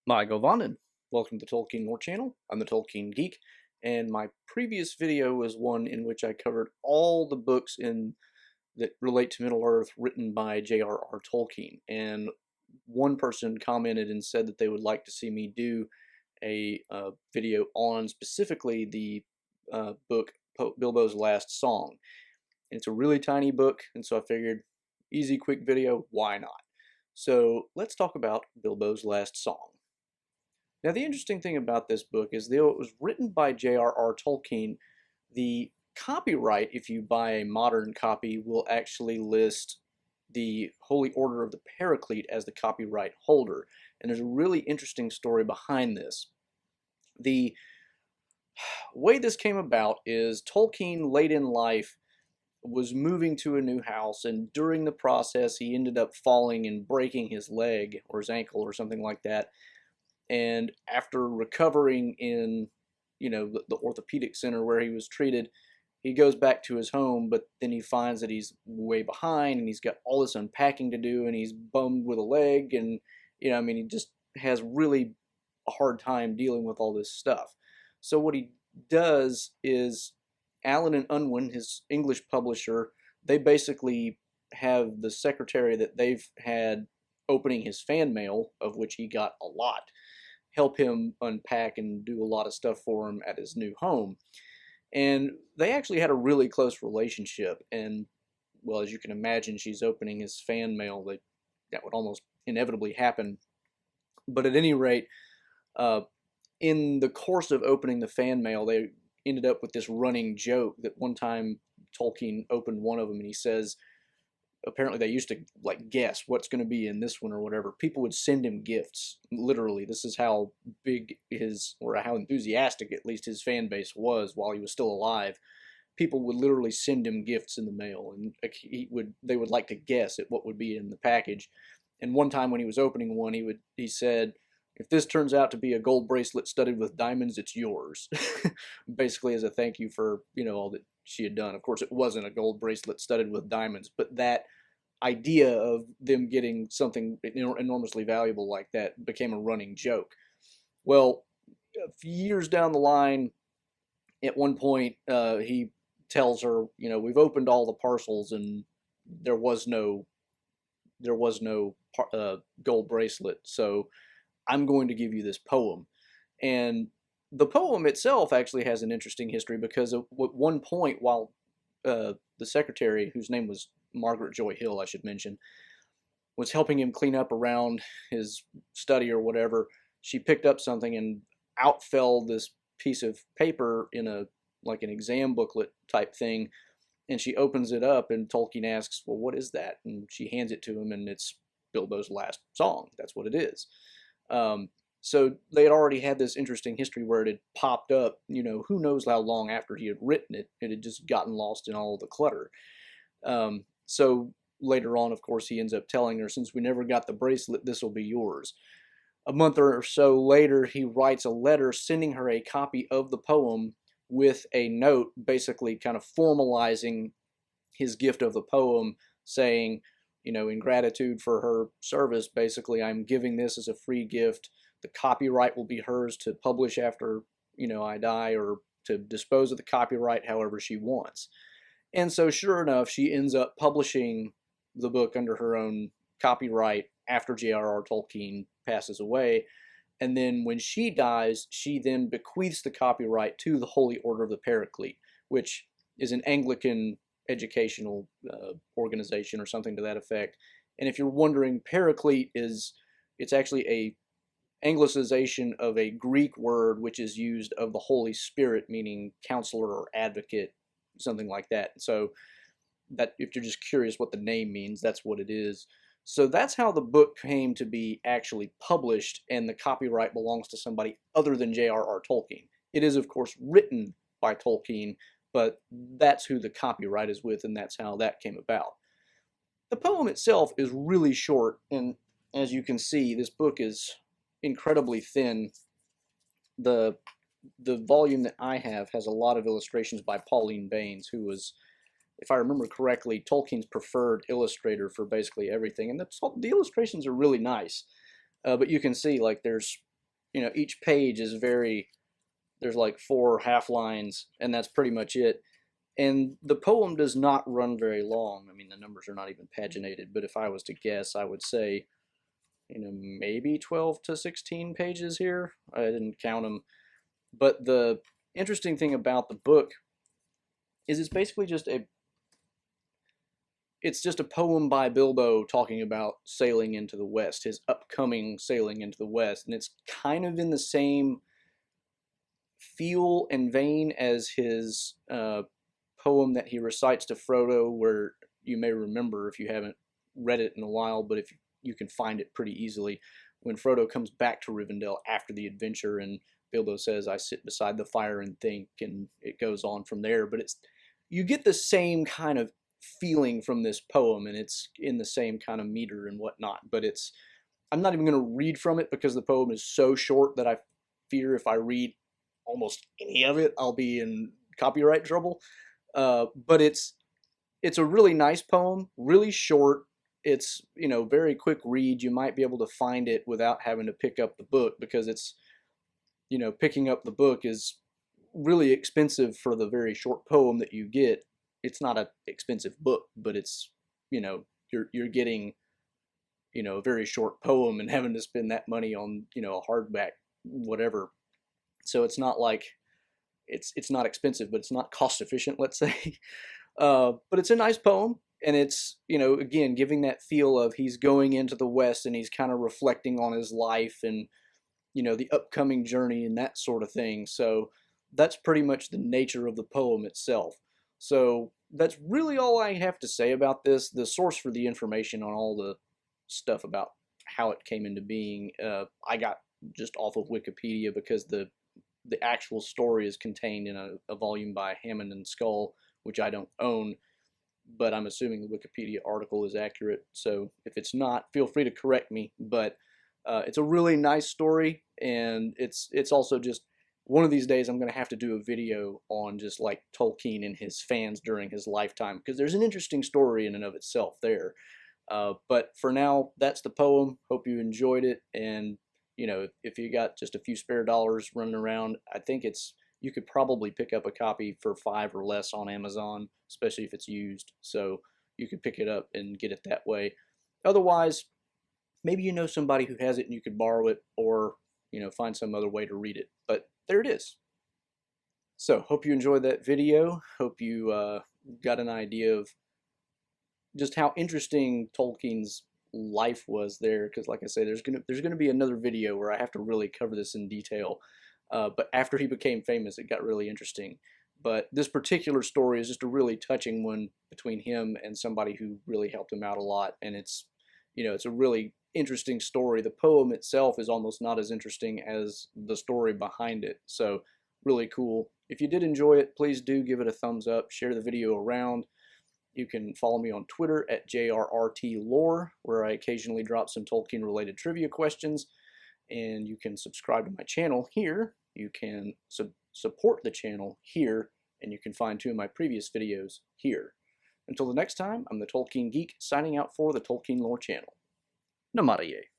Hi, Govanen. Welcome to the Tolkien Lore channel. I'm the Tolkien Geek, and my previous video was one in which I covered all the books that relate to Middle-earth written by J.R.R. Tolkien. And one person commented and said that they would like to see me do a video on specifically the book Bilbo's Last Song. And it's a really tiny book, and so I figured, easy, quick video, why not? So let's talk about Bilbo's Last Song. Now, the interesting thing about this book is though it was written by J.R.R. Tolkien, the copyright, if you buy a modern copy, will actually list the Holy Order of the Paraclete as the copyright holder. And there's a really interesting story behind this. The way this came about is Tolkien, late in life, was moving to a new house, and during the process, he ended up falling and breaking his leg or his ankle or something like that. And after recovering in, the orthopedic center where he was treated, he goes back to his home, but then he finds that he's way behind and he's got all this unpacking to do and he's bummed with a leg and, he just has really a hard time dealing with all this stuff. So what he does is Allen and Unwin, his English publisher, they basically have the secretary that they've had opening his fan mail, of which he got a lot, help him unpack and do a lot of stuff for him at his new home. And they actually had a really close relationship. And, well, as you can imagine, she's opening his fan mail. That would almost inevitably happen. But at any rate, in the course of opening the fan mail, they ended up with this running joke that one time Tolkien opened one of them and he says, apparently they used to guess what's going to be in this one or whatever. People would send him gifts. Literally, this is how big or how enthusiastic at least his fan base was while he was still alive. People would literally send him gifts in the mail, and they would like to guess at what would be in the package. And one time when he was opening one, he said, "If this turns out to be a gold bracelet studded with diamonds, it's yours." Basically as a thank you for, all that she had done. Of course, it wasn't a gold bracelet studded with diamonds, but that idea of them getting something enormously valuable like that became a running joke. Well, a few years down the line, at one point, he tells her, we've opened all the parcels and there was no gold bracelet, so I'm going to give you this poem. And the poem itself actually has an interesting history because at one point, while the secretary, whose name was Margaret Joy Hill, I should mention, was helping him clean up around his study or whatever, she picked up something and out fell this piece of paper in an exam booklet type thing. And she opens it up and Tolkien asks, well, what is that? And she hands it to him and it's Bilbo's Last Song. That's what it is. So they had already had this interesting history where it had popped up, who knows how long after he had written it. It had just gotten lost in all the clutter. So later on, of course, he ends up telling her, since we never got the bracelet, this will be yours. A month or so later, he writes a letter sending her a copy of the poem with a note basically kind of formalizing his gift of the poem, saying, in gratitude for her service, basically, I'm giving this as a free gift. The copyright will be hers to publish after, I die, or to dispose of the copyright however she wants. And so sure enough, she ends up publishing the book under her own copyright after J.R.R. Tolkien passes away. And then when she dies, she then bequeaths the copyright to the Holy Order of the Paraclete, which is an Anglican educational organization or something to that effect. And if you're wondering, Paraclete it's actually a anglicization of a Greek word which is used of the Holy Spirit, meaning counselor or advocate, something like that. So that if you're just curious what the name means, that's what it is. So that's how the book came to be actually published, and the copyright belongs to somebody other than J.R.R. Tolkien. It is, of course, written by Tolkien, but that's who the copyright is with, and that's how that came about. The poem itself is really short, and as you can see, this book is incredibly thin. The volume that I have has a lot of illustrations by Pauline Baynes, who was, if I remember correctly, Tolkien's preferred illustrator for basically everything. And the illustrations are really nice. But you can see, there's each page is there's like 4 half lines, and that's pretty much it. And the poem does not run very long. I mean, the numbers are not even paginated, but if I was to guess, I would say, maybe 12 to 16 pages here. I didn't count them. But the interesting thing about the book is it's basically just a poem by Bilbo talking about sailing into the West, his upcoming sailing into the West, and it's kind of in the same feel and vein as his poem that he recites to Frodo, where you may remember if you haven't read it in a while, but if you can find it pretty easily, when Frodo comes back to Rivendell after the adventure and Bilbo says, "I sit beside the fire and think," and it goes on from there. But you get the same kind of feeling from this poem, and it's in the same kind of meter and whatnot. But I'm not even going to read from it because the poem is so short that I fear if I read almost any of it, I'll be in copyright trouble. But it's a really nice poem, really short. It's very quick read. You might be able to find it without having to pick up the book, because it's picking up the book is really expensive for the very short poem that you get. It's not an expensive book, but it's you're getting a very short poem and having to spend that money on a hardback whatever. So it's not like it's not expensive, but it's not cost efficient, let's say. But it's a nice poem, and it's again giving that feel of he's going into the West and he's kind of reflecting on his life and the upcoming journey and that sort of thing. So that's pretty much the nature of the poem itself. So that's really all I have to say about this. The source for the information on all the stuff about how it came into being, I got just off of Wikipedia, because the actual story is contained in a volume by Hammond and Skull, which I don't own, but I'm assuming the Wikipedia article is accurate. So if it's not, feel free to correct me. But it's a really nice story, and it's also just one of these days I'm going to have to do a video on just like Tolkien and his fans during his lifetime, because there's an interesting story in and of itself there. But for now, that's the poem. Hope you enjoyed it, and if you got just a few spare dollars running around, I think you could probably pick up a copy for $5 or less on Amazon, especially if it's used. So you could pick it up and get it that way. Otherwise, maybe you know somebody who has it and you could borrow it, or find some other way to read it. But there it is. So hope you enjoyed that video. Hope you got an idea of just how interesting Tolkien's life was there, because like I say, there's gonna be another video where I have to really cover this in detail. But after he became famous, it got really interesting. But this particular story is just a really touching one between him and somebody who really helped him out a lot, and it's a really interesting story. The poem itself is almost not as interesting as the story behind it. So really cool. If you did enjoy it, please do give it a thumbs up, share the video around. You can follow me on Twitter at JRRTLore, where I occasionally drop some Tolkien related trivia questions. And you can subscribe to my channel here. You can support the channel here, and you can find 2 of my previous videos here. Until the next time, I'm the Tolkien Geek, signing out for the Tolkien Lore channel. Namaste.